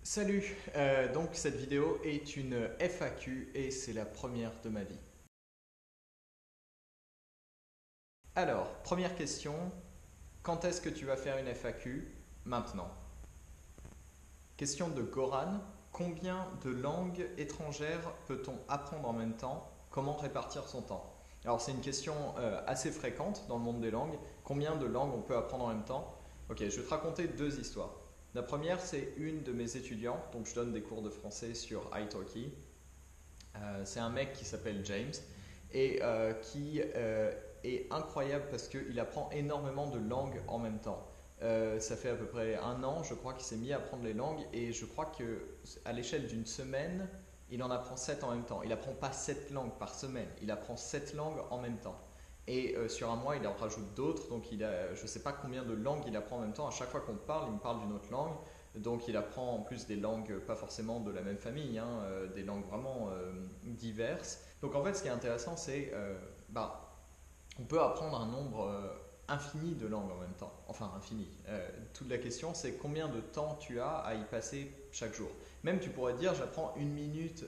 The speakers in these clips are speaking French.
Salut, donc cette vidéo est une FAQ et c'est la première de ma vie. Alors, première question, quand est-ce que tu vas faire une FAQ? Maintenant. Question de Goran, combien de langues étrangères peut-on apprendre en même temps? Comment répartir son temps? Alors c'est une question assez fréquente dans le monde des langues. Combien de langues on peut apprendre en même temps? Ok, je vais te raconter deux histoires. La première, c'est une de mes étudiants, donc je donne des cours de français sur italki. C'est un mec qui s'appelle James et qui est incroyable parce qu'il apprend énormément de langues en même temps. Ça fait à peu près un an, je crois, qu'il s'est mis à apprendre les langues et je crois qu'à l'échelle d'une semaine, il en apprend 7 en même temps. Il apprend pas 7 langues par semaine, il apprend 7 langues en même temps. Et sur un mois, il en rajoute d'autres, donc je ne sais pas combien de langues il apprend en même temps. À chaque fois qu'on parle, il me parle d'une autre langue. Donc il apprend en plus des langues pas forcément de la même famille, hein, des langues vraiment diverses. Donc en fait, ce qui est intéressant, c'est on peut apprendre un nombre infini de langues en même temps. Enfin, infini. Toute la question, c'est combien de temps tu as à y passer chaque jour. Même tu pourrais dire, j'apprends une minute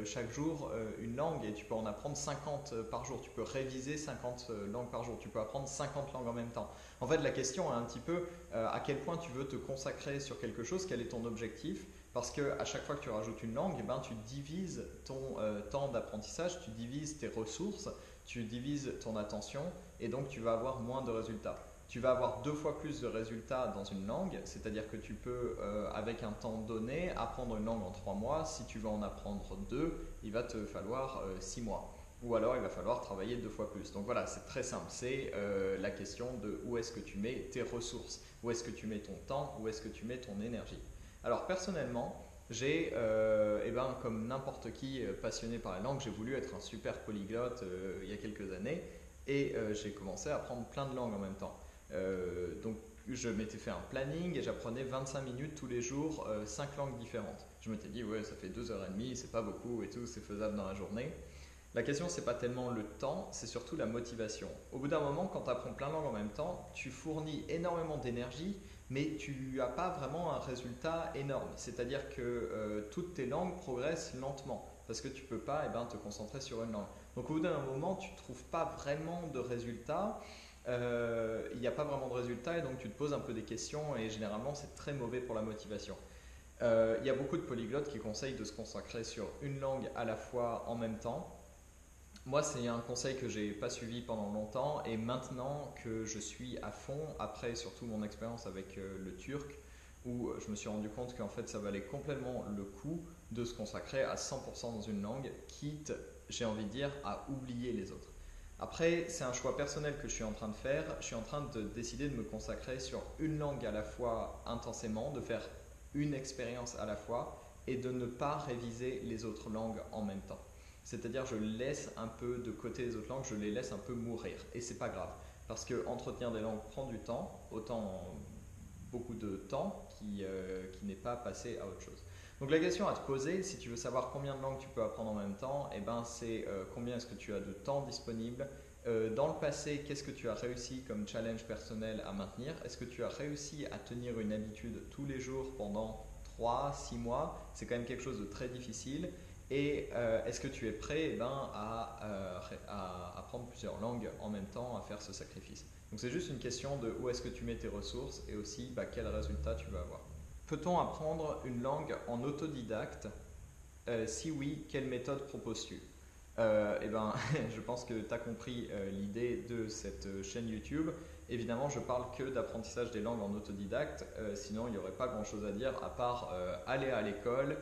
chaque jour une langue et tu peux en apprendre 50 par jour. Tu peux réviser 50 langues par jour. Tu peux apprendre 50 langues en même temps. En fait, la question est un petit peu à quel point tu veux te consacrer sur quelque chose, quel est ton objectif. Parce qu'à chaque fois que tu rajoutes une langue, eh ben, tu divises ton temps d'apprentissage, tu divises tes ressources, tu divises ton attention et donc tu vas avoir moins de résultats. Tu vas avoir 2 fois plus de résultats dans une langue, c'est-à-dire que tu peux, avec un temps donné, apprendre une langue en 3 mois. Si tu veux en apprendre 2, il va te falloir 6 mois. Ou alors il va falloir travailler 2 fois plus. Donc voilà, c'est très simple. C'est la question de où est-ce que tu mets tes ressources, où est-ce que tu mets ton temps, où est-ce que tu mets ton énergie. Alors personnellement, j'ai, comme n'importe qui passionné par la langue, j'ai voulu être un super polyglotte il y a quelques années et j'ai commencé à apprendre plein de langues en même temps. Donc je m'étais fait un planning et j'apprenais 25 minutes tous les jours, 5 langues différentes. Je m'étais dit, ouais, ça fait 2h30, c'est pas beaucoup et tout, c'est faisable dans la journée. La question, c'est pas tellement le temps, c'est surtout la motivation. Au bout d'un moment, quand tu apprends plein de langues en même temps, tu fournis énormément d'énergie, mais tu n'as pas vraiment un résultat énorme. C'est-à-dire que toutes tes langues progressent lentement, parce que tu ne peux pas te concentrer sur une langue. Donc au bout d'un moment, tu ne trouves pas vraiment de résultat. Il n'y a pas vraiment de résultat et donc tu te poses un peu des questions et généralement c'est très mauvais pour la motivation. Il y a beaucoup de polyglottes qui conseillent de se consacrer sur une langue à la fois en même temps. Moi, c'est un conseil que j'ai pas suivi pendant longtemps et maintenant que je suis à fond, après surtout mon expérience avec le turc, où je me suis rendu compte qu'en fait ça valait complètement le coup de se consacrer à 100% dans une langue, quitte, j'ai envie de dire, à oublier les autres. Après, c'est un choix personnel que je suis en train de faire. Je suis en train de décider de me consacrer sur une langue à la fois intensément, de faire une expérience à la fois et de ne pas réviser les autres langues en même temps. C'est-à-dire je laisse un peu de côté les autres langues, je les laisse un peu mourir. Et c'est pas grave. Parce que entretenir des langues prend du temps, autant beaucoup de temps qui n'est pas passé à autre chose. Donc la question à te poser, si tu veux savoir combien de langues tu peux apprendre en même temps, c'est combien est-ce que tu as de temps disponible. Dans le passé, qu'est-ce que tu as réussi comme challenge personnel à maintenir? Est-ce que tu as réussi à tenir une habitude tous les jours pendant 3, 6 mois? C'est quand même quelque chose de très difficile. Et est-ce que tu es prêt à apprendre plusieurs langues en même temps, à faire ce sacrifice? Donc c'est juste une question de où est-ce que tu mets tes ressources et aussi quel résultat tu vas avoir. Peut-on apprendre une langue en autodidacte? Si oui, quelle méthode proposes-tu? Je pense que tu as compris l'idée de cette chaîne YouTube. Évidemment, je parle que d'apprentissage des langues en autodidacte, sinon il n'y aurait pas grand-chose à dire à part aller à l'école,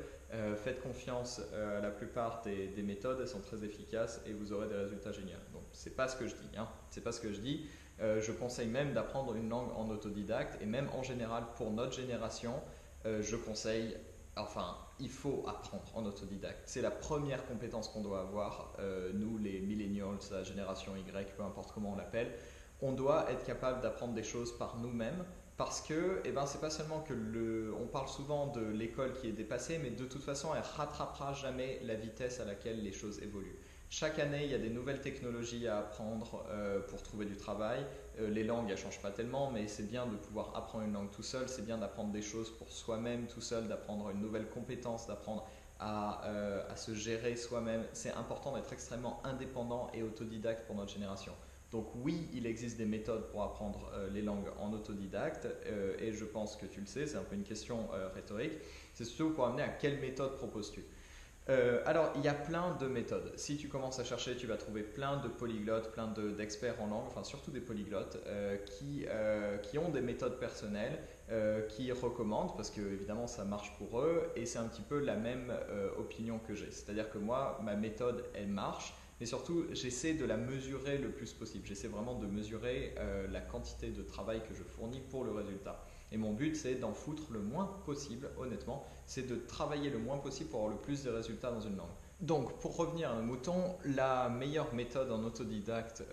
faites confiance à la plupart des méthodes, elles sont très efficaces et vous aurez des résultats géniaux. Donc, c'est pas ce que je dis, hein. C'est pas ce que je dis. Je conseille même d'apprendre une langue en autodidacte et même en général pour notre génération, je conseille, enfin, il faut apprendre en autodidacte. C'est la première compétence qu'on doit avoir, nous les millennials, la génération Y, peu importe comment on l'appelle. On doit être capable d'apprendre des choses par nous-mêmes parce que c'est pas seulement que on parle souvent de l'école qui est dépassée, mais de toute façon elle rattrapera jamais la vitesse à laquelle les choses évoluent. Chaque année, il y a des nouvelles technologies à apprendre pour trouver du travail. Les langues, elles ne changent pas tellement, mais c'est bien de pouvoir apprendre une langue tout seul. C'est bien d'apprendre des choses pour soi-même tout seul, d'apprendre une nouvelle compétence, d'apprendre à se gérer soi-même. C'est important d'être extrêmement indépendant et autodidacte pour notre génération. Donc oui, il existe des méthodes pour apprendre les langues en autodidacte et je pense que tu le sais, c'est un peu une question rhétorique. C'est surtout pour amener à quelle méthode proposes-tu. Alors, il y a plein de méthodes. Si tu commences à chercher, tu vas trouver plein de polyglottes, plein d'experts en langue, enfin surtout des polyglottes, qui ont des méthodes personnelles, qui recommandent, parce que évidemment ça marche pour eux, et c'est un petit peu la même opinion que j'ai. C'est-à-dire que moi, ma méthode, elle marche, mais surtout, j'essaie de la mesurer le plus possible. J'essaie vraiment de mesurer la quantité de travail que je fournis pour le résultat. Et mon but, c'est d'en foutre le moins possible, honnêtement. C'est de travailler le moins possible pour avoir le plus de résultats dans une langue. Donc, pour revenir à nos moutons, la meilleure méthode en autodidacte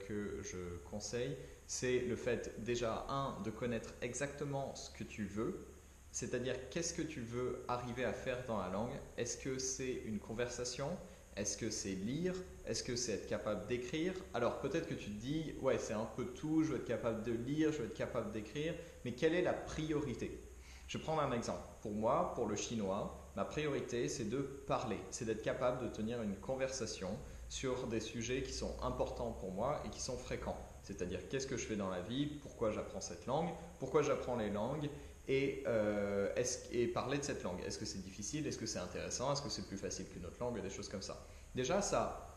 que je conseille, c'est le fait déjà, de connaître exactement ce que tu veux, c'est-à-dire qu'est-ce que tu veux arriver à faire dans la langue. Est-ce que c'est une conversation ? Est-ce que c'est lire? Est-ce que c'est être capable d'écrire? Alors peut-être que tu te dis, ouais, c'est un peu tout, je veux être capable de lire, je veux être capable d'écrire, mais quelle est la priorité? Je vais prendre un exemple. Pour moi, pour le chinois, ma priorité, c'est de parler, c'est d'être capable de tenir une conversation sur des sujets qui sont importants pour moi et qui sont fréquents. C'est-à-dire qu'est-ce que je fais dans la vie, pourquoi j'apprends cette langue, pourquoi j'apprends les langues, et parler de cette langue. Est-ce que c'est difficile? Est-ce que c'est intéressant? Est-ce que c'est plus facile qu'une autre langue? Des choses comme ça. Déjà, ça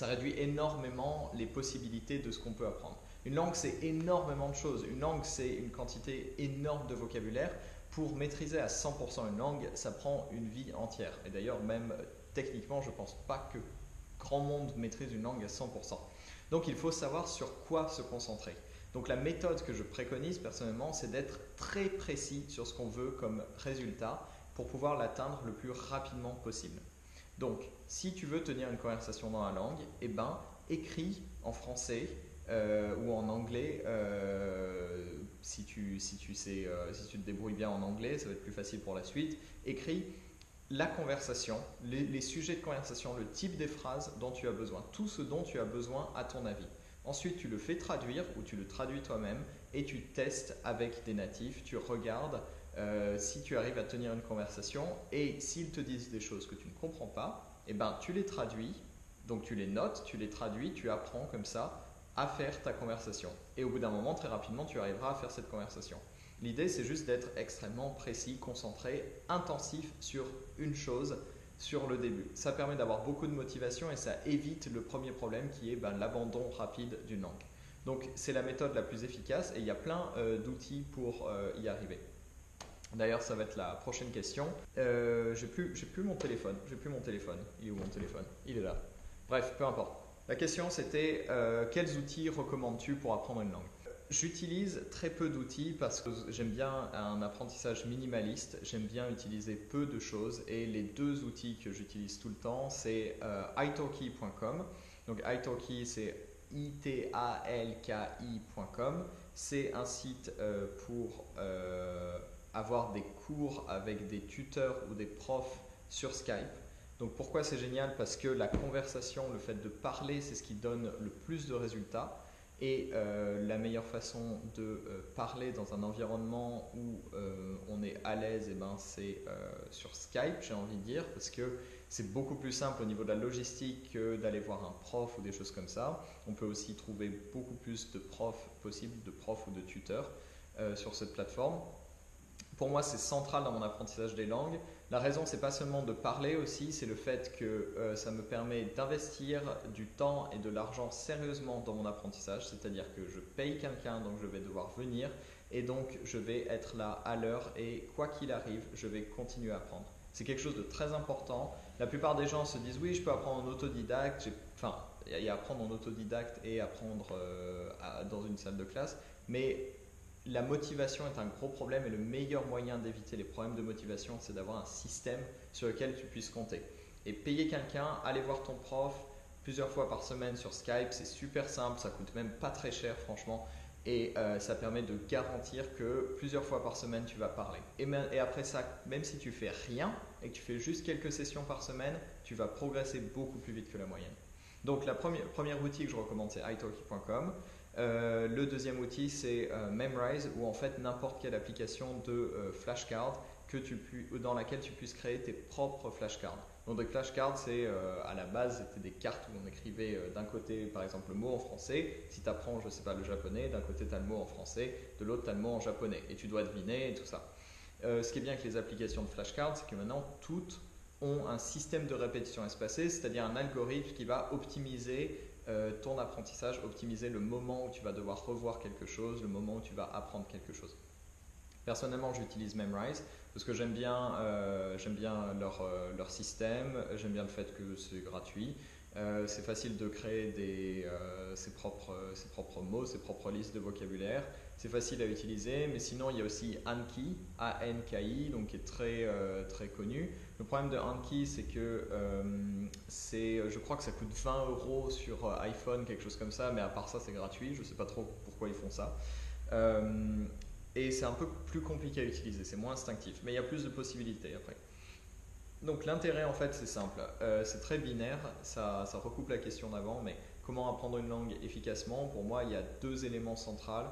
réduit énormément les possibilités de ce qu'on peut apprendre. Une langue, c'est énormément de choses. Une langue, c'est une quantité énorme de vocabulaire. Pour maîtriser à 100% une langue, ça prend une vie entière. Et d'ailleurs, même techniquement, je ne pense pas que grand monde maîtrise une langue à 100%. Donc, il faut savoir sur quoi se concentrer. Donc la méthode que je préconise personnellement, c'est d'être très précis sur ce qu'on veut comme résultat pour pouvoir l'atteindre le plus rapidement possible. Donc si tu veux tenir une conversation dans la langue, eh ben, écris en français ou en anglais. Si tu te débrouilles bien en anglais, ça va être plus facile pour la suite. Écris la conversation, les sujets de conversation, le type des phrases dont tu as besoin, tout ce dont tu as besoin à ton avis. Ensuite, tu le fais traduire ou tu le traduis toi-même et tu testes avec des natifs. Tu regardes si tu arrives à tenir une conversation et s'ils te disent des choses que tu ne comprends pas, eh ben, tu les traduis. Donc tu les notes, tu les traduis, tu apprends comme ça à faire ta conversation. Et au bout d'un moment, très rapidement, tu arriveras à faire cette conversation. L'idée, c'est juste d'être extrêmement précis, concentré, intensif sur une chose sur le début. Ça permet d'avoir beaucoup de motivation et ça évite le premier problème qui est l'abandon rapide d'une langue. Donc c'est la méthode la plus efficace et il y a plein d'outils pour y arriver. D'ailleurs, ça va être la prochaine question. J'ai plus mon téléphone. Il est où mon téléphone? Il est là. Bref, peu importe. La question c'était quels outils recommandes-tu pour apprendre une langue? J'utilise très peu d'outils parce que j'aime bien un apprentissage minimaliste, j'aime bien utiliser peu de choses et les deux outils que j'utilise tout le temps c'est italki.com. Donc italki c'est italki.com. C'est un site pour avoir des cours avec des tuteurs ou des profs sur Skype. Donc pourquoi c'est génial? Parce que la conversation, le fait de parler, c'est ce qui donne le plus de résultats. Et la meilleure façon de parler dans un environnement où on est à l'aise, c'est sur Skype, j'ai envie de dire, parce que c'est beaucoup plus simple au niveau de la logistique que d'aller voir un prof ou des choses comme ça. On peut aussi trouver beaucoup plus de profs possibles, de profs ou de tuteurs sur cette plateforme. Pour moi, c'est central dans mon apprentissage des langues. La raison, c'est pas seulement de parler aussi, c'est le fait que ça me permet d'investir du temps et de l'argent sérieusement dans mon apprentissage. C'est-à-dire que je paye quelqu'un, donc je vais devoir venir et donc je vais être là à l'heure et quoi qu'il arrive, je vais continuer à apprendre. C'est quelque chose de très important. La plupart des gens se disent oui, je peux apprendre en autodidacte. Enfin, il y a apprendre en autodidacte et apprendre dans une salle de classe, mais la motivation est un gros problème et le meilleur moyen d'éviter les problèmes de motivation, c'est d'avoir un système sur lequel tu puisses compter. Et payer quelqu'un, aller voir ton prof plusieurs fois par semaine sur Skype, c'est super simple, ça coûte même pas très cher franchement et ça permet de garantir que plusieurs fois par semaine tu vas parler. Et après ça, même si tu fais rien et que tu fais juste quelques sessions par semaine, tu vas progresser beaucoup plus vite que la moyenne. Donc la premier outil que je recommande, c'est italki.com. Le deuxième outil, c'est Memrise, où en fait n'importe quelle application de flashcard dans laquelle tu puisses créer tes propres flashcards. Donc des flashcards, c'est à la base, c'était des cartes où on écrivait d'un côté par exemple le mot en français. Si tu apprends, je sais pas, le japonais, d'un côté tu as le mot en français, de l'autre tu as le mot en japonais et tu dois deviner et tout ça. Ce qui est bien avec les applications de flashcards, c'est que maintenant toutes ont un système de répétition espacée, c'est-à-dire un algorithme qui va optimiser ton apprentissage, optimiser le moment où tu vas devoir revoir quelque chose, le moment où tu vas apprendre quelque chose. Personnellement, j'utilise Memrise parce que j'aime bien leur système, j'aime bien le fait que c'est gratuit. C'est facile de créer ses propres mots, ses propres listes de vocabulaire. C'est facile à utiliser, mais sinon il y a aussi Anki, A-N-K-I, donc qui est très connu. Le problème de Anki, c'est que je crois que ça coûte 20 € sur iPhone, quelque chose comme ça, mais à part ça, c'est gratuit. Je ne sais pas trop pourquoi ils font ça. Et c'est un peu plus compliqué à utiliser, c'est moins instinctif, mais il y a plus de possibilités après. Donc l'intérêt en fait c'est simple, c'est très binaire, ça recoupe la question d'avant, mais comment apprendre une langue efficacement? Pour moi il y a deux éléments centraux,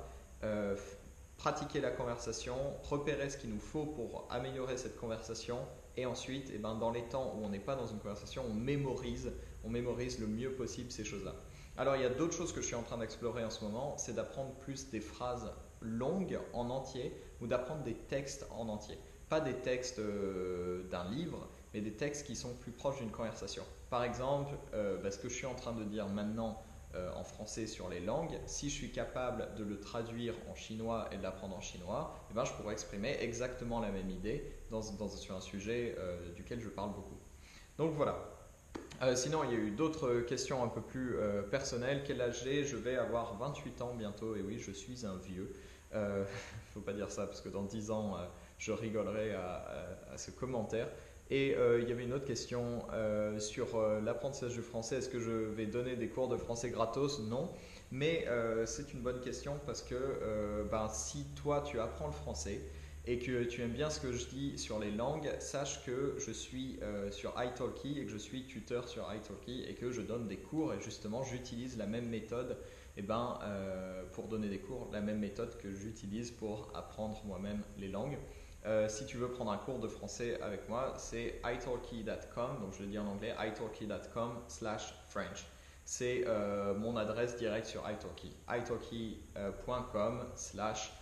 pratiquer la conversation, repérer ce qu'il nous faut pour améliorer cette conversation et ensuite dans les temps où on n'est pas dans une conversation, on mémorise le mieux possible ces choses-là. Alors il y a d'autres choses que je suis en train d'explorer en ce moment, c'est d'apprendre plus des phrases longues en entier ou d'apprendre des textes en entier. Pas des textes d'un livre, mais des textes qui sont plus proches d'une conversation. Par exemple, ce que je suis en train de dire maintenant en français sur les langues, si je suis capable de le traduire en chinois et de l'apprendre en chinois, je pourrais exprimer exactement la même idée sur un sujet duquel je parle beaucoup. Donc voilà. Sinon, il y a eu d'autres questions un peu plus personnelles. Quel âge j'ai? Je vais avoir 28 ans bientôt, et oui, je suis un vieux. Il ne faut pas dire ça, parce que dans 10 ans, je rigolerai à ce commentaire. Et il y avait une autre question sur l'apprentissage du français. Est-ce que je vais donner des cours de français gratos? Non. Mais c'est une bonne question parce que si toi, tu apprends le français, et que tu aimes bien ce que je dis sur les langues, sache que je suis sur italki et que je suis tuteur sur italki et que je donne des cours et justement j'utilise la même méthode pour donner des cours, la même méthode que j'utilise pour apprendre moi-même les langues. Si tu veux prendre un cours de français avec moi, c'est italki.com, donc je le dis en anglais, italki.com/French. C'est mon adresse directe sur italki, italki.com/French.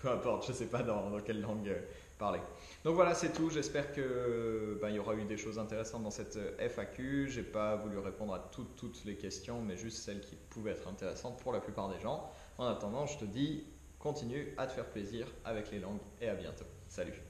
Peu importe, je ne sais pas dans quelle langue parler. Donc voilà, c'est tout. J'espère que il y aura eu des choses intéressantes dans cette FAQ. Je n'ai pas voulu répondre à toutes les questions, mais juste celles qui pouvaient être intéressantes pour la plupart des gens. En attendant, je te dis, continue à te faire plaisir avec les langues et à bientôt. Salut!